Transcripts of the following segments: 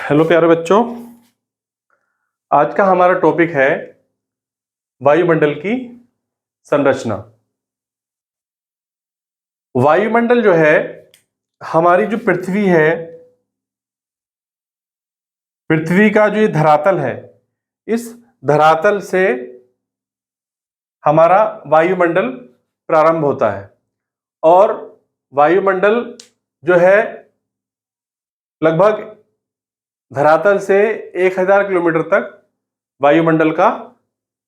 Hello प्यारे बच्चों, आज का हमारा टॉपिक है वायुमंडल की संरचना। वायुमंडल जो है, हमारी जो पृथ्वी है, पृथ्वी का जो ये धरातल है, इस धरातल से हमारा वायुमंडल प्रारंभ होता है और वायुमंडल जो है लगभग धरातल से 1000 किलोमीटर तक वायुमंडल का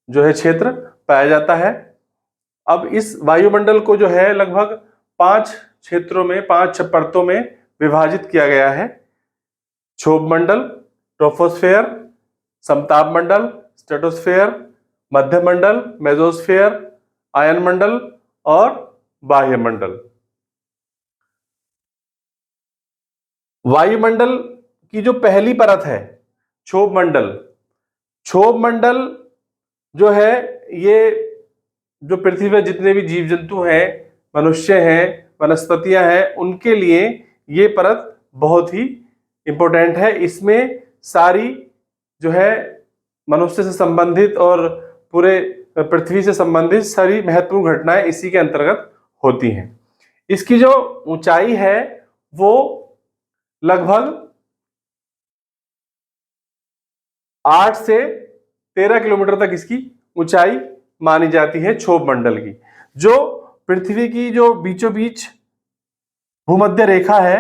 जो है क्षेत्र पाया जाता है। अब इस वायुमंडल को जो है लगभग 5 क्षेत्रों में, 5 परतों में विभाजित किया गया है। क्षोभ मंडल, ट्रोपोस्फेयर, समताप मंडल, स्ट्रेटोस्फेयर, मध्य मंडल, मेसोस्फेयर, आयन मंडल और बाह्य मंडल। वायुमंडल की जो पहली परत है क्षोभ मंडल, क्षोभ मंडल जो है ये जो पृथ्वी पर जितने भी जीव जंतु हैं, मनुष्य हैं, वनस्पतियां हैं, उनके लिए ये परत बहुत ही इंपॉर्टेंट है। इसमें सारी जो है मनुष्य से संबंधित और पूरे पृथ्वी से संबंधित सारी महत्वपूर्ण घटनाएं इसी के अंतर्गत होती हैं। इसकी जो ऊंचाई है वो लगभग 8 से 13 किलोमीटर तक इसकी ऊंचाई मानी जाती है क्षोभ मंडल की। जो पृथ्वी की जो बीचों बीच भूमध्य रेखा है,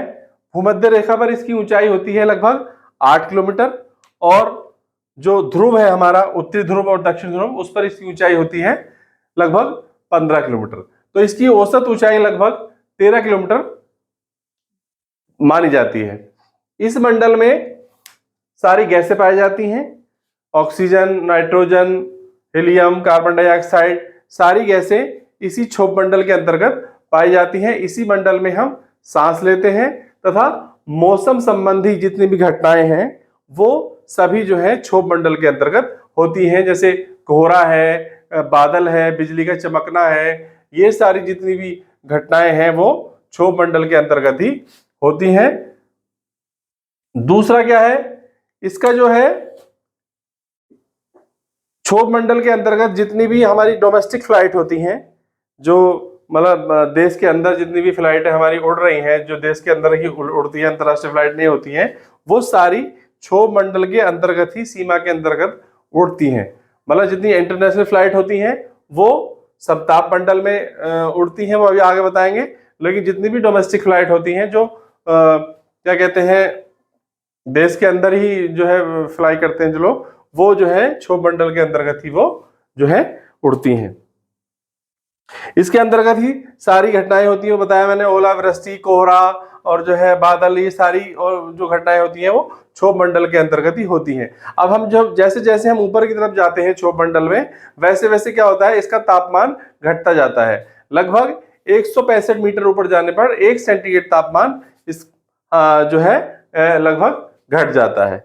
भूमध्य रेखा पर इसकी ऊंचाई होती है लगभग 8 किलोमीटर और जो ध्रुव है हमारा उत्तरी ध्रुव और दक्षिण ध्रुव, उस पर इसकी ऊंचाई होती है लगभग 15 किलोमीटर। तो इसकी औसत ऊंचाई लगभग 13 किलोमीटर मानी जाती है। इस मंडल में सारी गैसें पाई जाती हैं, oxygen, nitrogen, helium, carbon dioxide, सारी गैसें इसी क्षोभ मंडल के अंतर्गत पाई जाती हैं। इसी मंडल में हम सांस लेते हैं तथा मौसम संबंधी जितनी भी घटनाएं हैं वो सभी जो है क्षोभ मंडल के अंतर्गत होती हैं। जैसे कोहरा है, बादल है, बिजली का चमकना है, ये सारी जितनी भी घटनाएं हैं वो क्षोभ मंडल के अंतर्गत ही होती हैं। दूसरा क्या है, इसका जो है क्षोभ मंडल के अंतर्गत जितनी भी हमारी डोमेस्टिक फ्लाइट होती हैं, जो मतलब देश के अंदर जितनी भी फ्लाइटें हमारी उड़ रही हैं, जो देश के अंदर ही उड़ती हैं, अंतरराष्ट्रीय फ्लाइट नहीं होती हैं, वो सारी क्षोभ मंडल के अंतर्गत ही, सीमा के अंतर्गत उड़ती हैं। मतलब जितनी इंटरनेशनल फ्लाइट होती हैं वो समताप मंडल में उड़ती हैं, वो अभी आगे बताएंगे। लेकिन जितनी भी डोमेस्टिक फ्लाइट होती हैं जो क्या कहते हैं देश के अंदर ही जो है फ्लाई करते हैं जो लोग, वो जो है क्षोभ मंडल के अंतर्गत ही वो जो है उड़ती हैं। इसके अंतर्गत ही सारी घटनाएं होती हैं, बताया मैंने, ओलावृष्टि, कोहरा और जो है बादल, ये सारी और जो घटनाएं होती हैं वो क्षोभ मंडल के अंतर्गत ही होती हैं। अब हम जब जैसे जैसे हम ऊपर की तरफ जाते हैं क्षोभ मंडल में, वैसे वैसे क्या होता है, इसका तापमान घटता जाता है। लगभग 165 मीटर ऊपर जाने पर 1 सेंटीग्रेड तापमान इस जो है लगभग घट जाता है।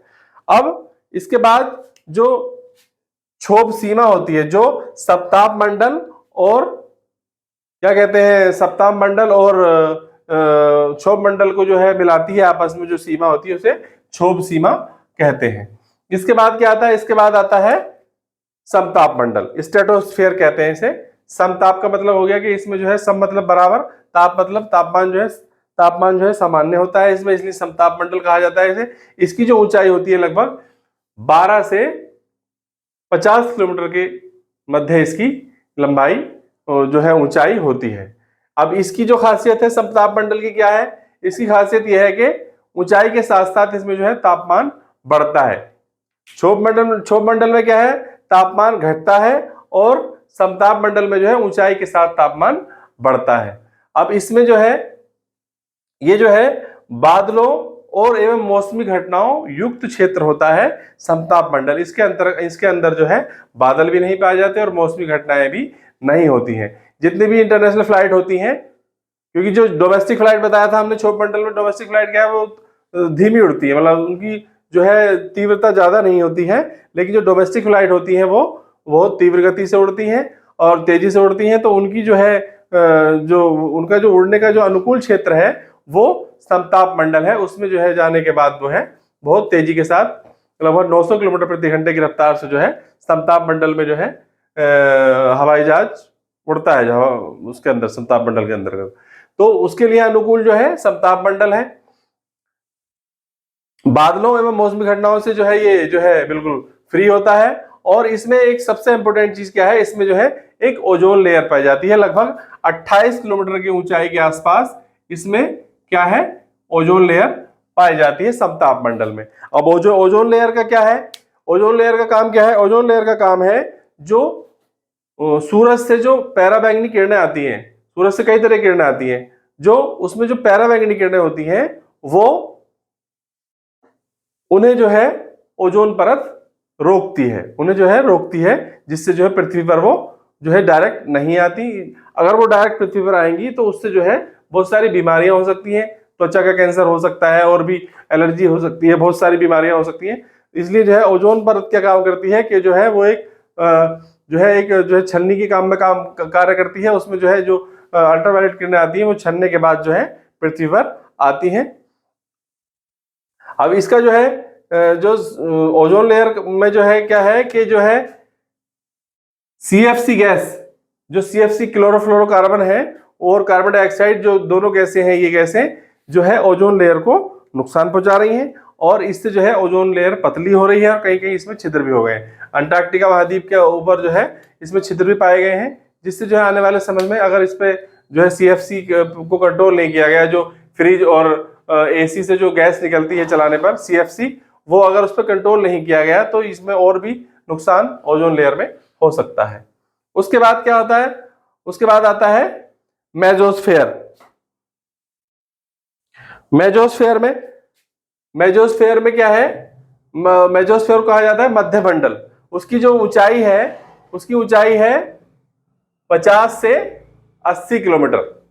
अब इसके बाद जो क्षोभ सीमा होती है, जो सप्ताप मंडल और क्या कहते हैं, सप्ताप मंडल और क्षोभ मंडल को जो है मिलाती है आपस में, जो सीमा होती है उसे क्षोभ सीमा कहते हैं। इसके बाद क्या आता है, इसके बाद आता है समताप मंडल, स्ट्रेटोस्फेयर कहते हैं इसे। समताप का मतलब हो गया कि इसमें जो है सम मतलब बराबर, ताप मतलब तापमान जो है सामान्य होता है इसमें, इसलिए समताप मंडल कहा जाता है इसे। इसकी जो ऊंचाई होती है लगभग 12 से 50 किलोमीटर के मध्य इसकी लंबाई जो है ऊंचाई होती है। अब इसकी जो खासियत है समताप मंडल की क्या है, इसकी खासियत यह है कि ऊंचाई के साथ साथ इसमें जो है तापमान बढ़ता है। क्षोभ मंडल में क्या है, तापमान घटता है और समताप मंडल में जो है ऊंचाई के साथ तापमान बढ़ता है। अब इसमें जो है ये जो है बादलों और एवं मौसमी घटनाओं युक्त क्षेत्र होता है समताप मंडल। इसके अंदर जो है बादल भी नहीं पाए जाते और मौसमी घटनाएं भी नहीं होती हैं। जितनी भी इंटरनेशनल फ्लाइट होती हैं, क्योंकि जो डोमेस्टिक फ्लाइट बताया था हमने क्षोभ मंडल में, डोमेस्टिक फ्लाइट क्या है, वो धीमी उड़ती है, मतलब उनकी जो है तीव्रता ज्यादा नहीं होती है। लेकिन जो डोमेस्टिक फ्लाइट होती हैं वो बहुत तीव्र गति से उड़ती हैं और तेजी से उड़ती हैं, तो उनकी जो है जो उनका जो उड़ने का जो अनुकूल क्षेत्र है वो समताप मंडल है। उसमें जो है जाने के बाद वो है बहुत तेजी के साथ लगभग 900 किलोमीटर प्रति घंटे की रफ्तार से जो है समताप मंडल में जो है हवाई जहाज उड़ता है, जो उसके अंदर समताप मंडल के अंतर्गत। तो उसके लिए अनुकूल जो है समताप मंडल है। बादलों एवं मौसमी घटनाओं से जो है ये जो है बिल्कुल फ्री होता है। और इसमें एक सबसे इंपॉर्टेंट चीज क्या है, इसमें जो है एक ओजोन लेयर पाई जाती है लगभग 28 किलोमीटर की ऊंचाई के आसपास। इसमें क्या है, ओजोन लेयर पाई जाती है समताप मंडल में। अब ओजोन लेयर का क्या है, ओजोन लेयर का काम क्या है? ओजोन लेयर का काम है जो सूरज से जो पैराबैंगनी किरणें आती हैं, सूरज से कई तरह की किरणें आती हैं, जो उसमें जो पैराबैंगनी किरणें होती हैं वो उन्हें जो है ओजोन परत रोकती है, उन्हें जो है रोकती है, जिससे जो है पृथ्वी पर वो जो है डायरेक्ट नहीं आती। अगर वो डायरेक्ट पृथ्वी पर आएंगी तो उससे जो है बहुत सारी बीमारियां हो सकती हैं, त्वचा का कैंसर हो सकता है और भी एलर्जी हो सकती है, बहुत सारी बीमारियां हो सकती हैं। इसलिए जो है ओजोन परत क्या काम करती है कि जो है वो एक जो है छन्नी के काम में कार्य करती है। उसमें जो है जो अल्ट्रावायलेट किरणें आती हैं वो छन्ने के बाद जो है पृथ्वी पर आती हैं। अब इसका जो है जो ओजोन लेयर में जो है क्या है कि जो है सीएफसी गैस, जो सीएफसी क्लोरोफ्लोरोकार्बन है और कार्बन डाइऑक्साइड, जो दोनों गैसें हैं, ये गैसें जो है ओजोन लेयर को नुकसान पहुंचा रही हैं और इससे जो है ओजोन लेयर पतली हो रही है और कहीं कहीं इसमें छिद्र भी हो गए हैं। अंटार्कटिका महाद्वीप के ऊपर जो है इसमें छिद्र भी पाए गए हैं, जिससे जो है आने वाले समय में अगर इस पे जो है सीएफसी को कंट्रोल नहीं किया गया, जो फ्रिज और एसी से जो गैस निकलती है चलाने पर सीएफसी, वो अगर उस पर कंट्रोल नहीं किया गया तो इसमें और भी नुकसान ओजोन लेयर में हो सकता है। उसके बाद क्या होता है, उसके बाद आता है मेजोस्फेयर। मेजोस्फेयर में क्या है, मेजोस्फेयर कहा जाता है मध्य मंडल। उसकी जो ऊंचाई है, उसकी ऊंचाई है 50 से 80 किलोमीटर।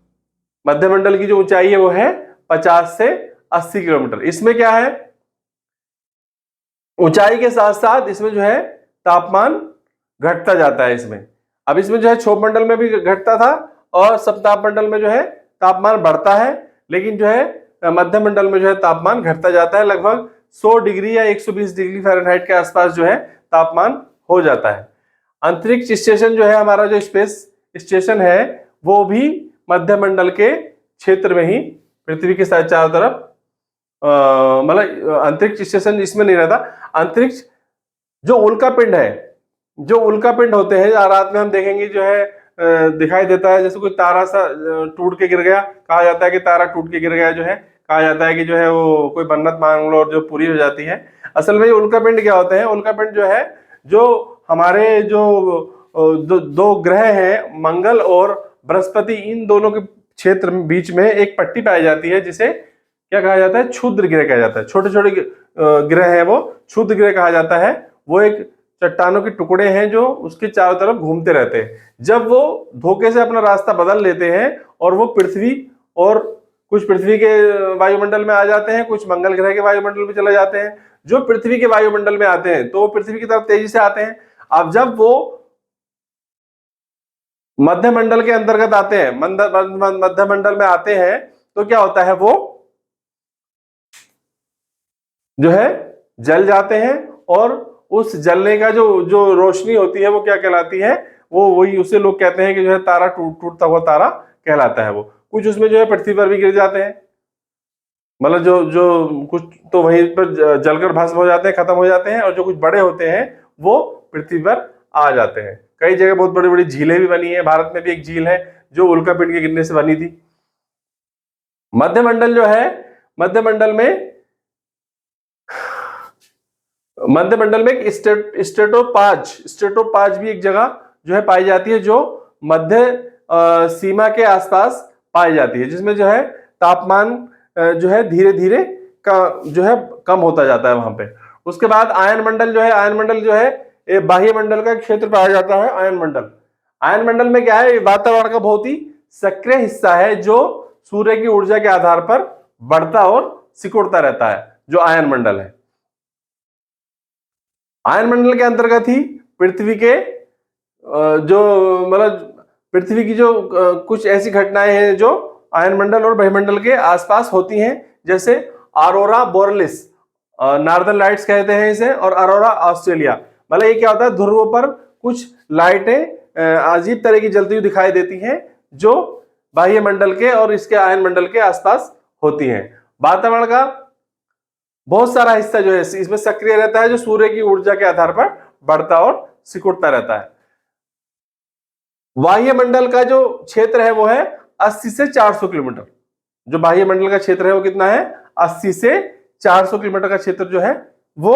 मध्य मंडल की जो ऊंचाई है वो है 50 से 80 किलोमीटर। इसमें क्या है, ऊंचाई के साथ साथ इसमें जो है तापमान घटता जाता है इसमें। अब इसमें जो है क्षोभ मंडल में भी घटता था और समताप मंडल में जो है तापमान बढ़ता है, लेकिन जो है मध्य मंडल में जो है तापमान घटता जाता है। लगभग 100 डिग्री या 120 डिग्री फ़ारेनहाइट के आसपास जो है तापमान हो जाता है। अंतरिक्ष स्टेशन जो है हमारा, जो स्पेस स्टेशन है, वो भी मध्य मंडल के क्षेत्र में ही पृथ्वी के साथ चारों तरफ, मतलब अंतरिक्ष स्टेशन इसमें नहीं रहता। अंतरिक्ष जो उल्का पिंड है, जो उल्का पिंड होते हैं, रात में हम देखेंगे जो है दिखाई देता है, जैसे कोई तारा सा टूट के गिर गया, कहा जाता है कि तारा टूट के गिर गया, जो है कहा जाता है कि जो है वो कोई मन्नत मांग लो और जो पूरी हो जाती है। असल में ये उल्का पिंड क्या होते हैं, उल्का पिंड जो है, जो हमारे जो दो ग्रह हैं मंगल और बृहस्पति, इन दोनों के क्षेत्र में बीच में एक पट्टी पाई जाती है जिसे क्या कहा जाता है, क्षुद्र ग्रह कहा जाता है। छोटे छोटे ग्रह हैं वो क्षुद्र ग्रह कहा जाता है। वो एक चट्टानों के टुकड़े हैं जो उसके चारों तरफ घूमते रहते हैं। जब वो धोखे से अपना रास्ता बदल लेते हैं और वो पृथ्वी, और कुछ पृथ्वी के वायुमंडल में आ जाते हैं, कुछ मंगल ग्रह के वायुमंडल में चले जाते हैं। जो पृथ्वी के वायुमंडल में आते हैं तो वो पृथ्वी की तरफ तेजी से आते हैं। अब जब वो मध्य मंडल के अंतर्गत आते हैं, मध्य मंडल में आते हैं, तो क्या होता है, वो जो है जल जाते हैं और उस जलने का जो रोशनी होती है वो क्या कहलाती है, वो वही, उसे लोग कहते हैं कि जो है तारा टूटता हुआ तारा कहलाता है। वो कुछ उसमें जो है पृथ्वी पर भी गिर जाते हैं, मतलब जो कुछ तो वहीं पर जलकर भस्म हो जाते हैं, खत्म हो जाते हैं, और जो कुछ बड़े होते हैं वो पृथ्वी पर आ जाते हैं। कई जगह बहुत बड़ी बड़ी झीलें भी बनी है। भारत में भी एक झील है जो उल्का पिंड के गिरने से बनी थी। मध्य मंडल जो है, मध्य मंडल में एक स्ट्रेटोपाज भी एक जगह जो है पाई जाती है, जो मध्य सीमा के आसपास पाई जाती है, जिसमें जो है तापमान जो है धीरे धीरे का जो है कम होता जाता है वहां पे। उसके बाद आयन मंडल जो है, आयन मंडल जो है बाह्य मंडल का क्षेत्र पाया जाता है। आयन मंडल में क्या है, वातावरण का बहुत ही सक्रिय हिस्सा है जो सूर्य की ऊर्जा के आधार पर बढ़ता और सिकुड़ता रहता है, जो आयन मंडल है। आयन मंडल के अंतर्गत ही पृथ्वी के जो मतलब पृथ्वी की जो कुछ ऐसी घटनाएं हैं जो आयन मंडल और वायुमंडल के आसपास होती हैं, जैसे ऑरोरा बोरेलिस। नॉर्दर्न लाइट्स कहते हैं इसे, और अरोरा ऑस्ट्रेलिया। मतलब ये क्या होता है, ध्रुवों पर कुछ लाइटें अजीब तरह की जलती हुई दिखाई देती हैं जो बाह्य मंडल के और इसके आयन मंडल के आसपास होती हैं। वातावरण का बहुत सारा हिस्सा जो है इसमें सक्रिय रहता है, जो सूर्य की ऊर्जा के आधार पर बढ़ता और सिकुड़ता रहता है। बाह्य मंडल का जो क्षेत्र है वो है 80 से 400 किलोमीटर। जो बाह्य मंडल का क्षेत्र है वो कितना है, 80 से 400 किलोमीटर का क्षेत्र जो है वो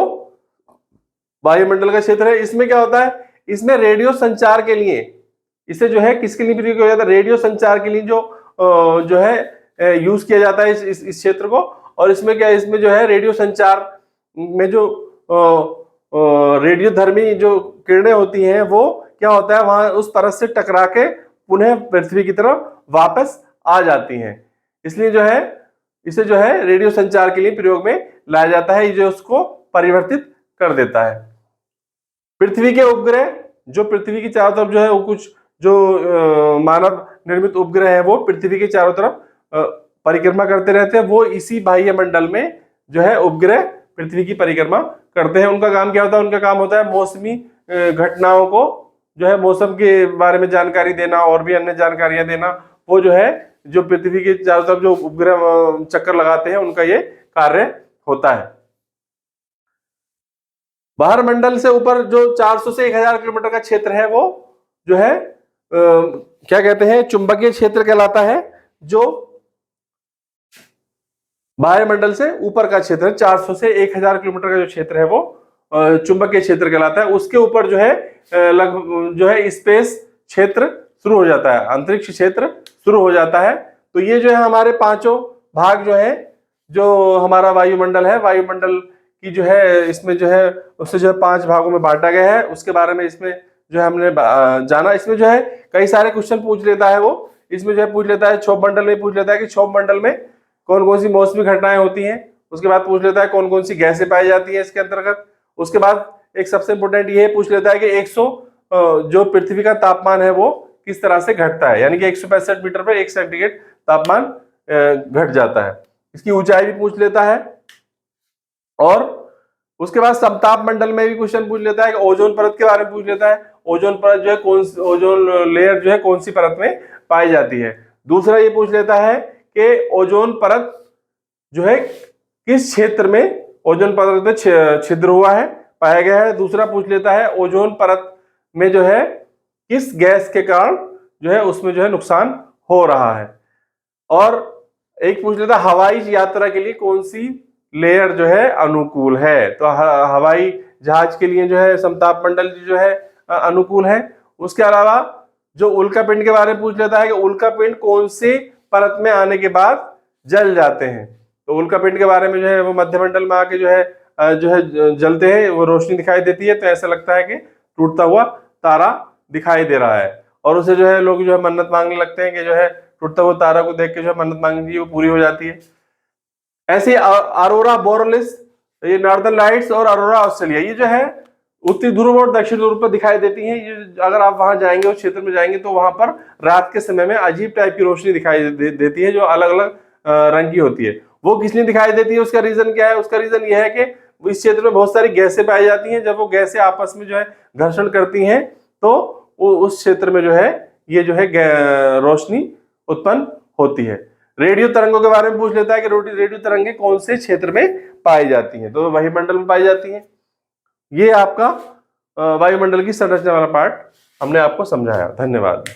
वायुमंडल का क्षेत्र है। इसमें क्या होता है, इसमें रेडियो संचार के लिए, इसे जो है किसके लिए प्रयोग किया जाता है, रेडियो संचार के लिए जो है यूज किया जाता है इस क्षेत्र को। और इसमें क्या है, इसमें जो है रेडियो संचार में जो रेडियोधर्मी जो किरणें होती हैं वो क्या होता है, वहां उस परत से टकरा के पुनः पृथ्वी की तरफ वापस आ जाती हैं। इसलिए जो है इसे जो है रेडियो संचार के लिए प्रयोग में लाया जाता है, जो उसको परिवर्तित कर देता है। पृथ्वी के उपग्रह, जो पृथ्वी की चारों तरफ जो है वो कुछ जो मानव निर्मित उपग्रह है वो पृथ्वी के चारों तरफ परिक्रमा करते रहते हैं। वो इसी बाह्य मंडल में जो है उपग्रह पृथ्वी की परिक्रमा करते हैं। उनका काम क्या होता है, उनका काम होता है मौसमी घटनाओं को जो है मौसम के बारे में जानकारी देना और भी अन्य जानकारियां देना। वो जो है जो पृथ्वी के चारों तरफ जो उपग्रह चक्कर लगाते हैं उनका ये कार्य होता है। बाहर मंडल से ऊपर जो 400 से 1000 किलोमीटर का क्षेत्र है वो जो है क्या कहते हैं, चुंबकीय क्षेत्र कहलाता है। जो बाह्य मंडल से ऊपर का क्षेत्र 400 से 1000 किलोमीटर का जो क्षेत्र है वो चुंबकीय क्षेत्र कहलाता है। उसके ऊपर जो है लगभग जो है स्पेस क्षेत्र शुरू हो जाता है, अंतरिक्ष क्षेत्र शुरू हो जाता है। तो ये जो है हमारे पांचों भाग जो है, जो हमारा वायुमंडल है, वायुमंडल की जो है इसमें जो है उससे जो है 5 भागों में बांटा गया है। उसके बारे में इसमें जो है हमने जाना। इसमें जो है कई सारे क्वेश्चन पूछ लेता है वो, इसमें जो है पूछ लेता है क्षोभ मंडल में, पूछ लेता है कि क्षोभ मंडल में कौन कौन सी मौसमी घटनाएं होती हैं। उसके बाद पूछ लेता है कौन कौन सी गैसें पाई जाती हैं इसके अंतर्गत। उसके बाद एक सबसे इंपोर्टेंट ये पूछ लेता है कि 100 जो पृथ्वी का तापमान है वो किस तरह से घटता है, यानी कि 165 मीटर पर 1 सेंटीग्रेड तापमान घट जाता है। इसकी ऊंचाई भी पूछ लेता है। और उसके बाद समताप मंडल में भी क्वेश्चन पूछ लेता है कि ओजोन परत के बारे में पूछ लेता है। ओजोन परत जो है ओजोन लेयर जो है कौन सी परत में पाई जाती है। दूसरा ये पूछ लेता है कि ओजोन परत जो है किस क्षेत्र में ओजोन परत में छिद्र हुआ है, पाया गया है। दूसरा पूछ लेता है ओजोन परत में जो है किस गैस के कारण जो है उसमें जो है नुकसान हो रहा है। और एक पूछ लेता है हवाई यात्रा के लिए कौन सी लेयर जो है अनुकूल है। तो हवाई जहाज के लिए जो है समताप मंडल जो है अनुकूल है। उसके अलावा जो उल्का पिंड के बारे में पूछ लेता है कि उल्का पिंड कौन सी परत में आने के बाद जल जाते हैं। तो उल्का पिंड के बारे में जो है वो मध्यमंडल में आके जो है जलते हैं, वो रोशनी दिखाई देती है, तो ऐसा लगता है कि टूटता हुआ तारा दिखाई दे रहा है। और उसे जो है लोग जो है मन्नत मांगने लगते हैं कि जो है टूटता हुआ तारा को देख के जो है मन्नत मांगनी वो पूरी हो जाती है। ऐसे अरोरा बोरेलिस, ये नॉर्दर्न लाइट्स और अरोरा ऑस्ट्रेलिया, ये जो है उत्तरी ध्रुव और दक्षिण ध्रुव पर दिखाई देती हैं। ये अगर आप वहां जाएंगे, उस क्षेत्र में जाएंगे, तो वहां पर रात के समय में अजीब टाइप की रोशनी दिखाई देती है जो अलग अलग रंग की होती है। वो किस लिए दिखाई देती है, उसका रीजन क्या है? उसका रीजन यह है कि इस क्षेत्र में बहुत सारी गैसें पाई जाती हैं। जब वो गैसें आपस में जो है घर्षण करती हैं तो वो उस क्षेत्र में जो है ये जो है रोशनी उत्पन्न होती है। रेडियो तरंगों के बारे में पूछ लेता है कि रेडियो तरंगे कौन से क्षेत्र में पाई जाती हैं। तो वायुमंडल में पाई जाती हैं। ये आपका वायुमंडल की संरचना वाला पार्ट हमने आपको समझाया। धन्यवाद।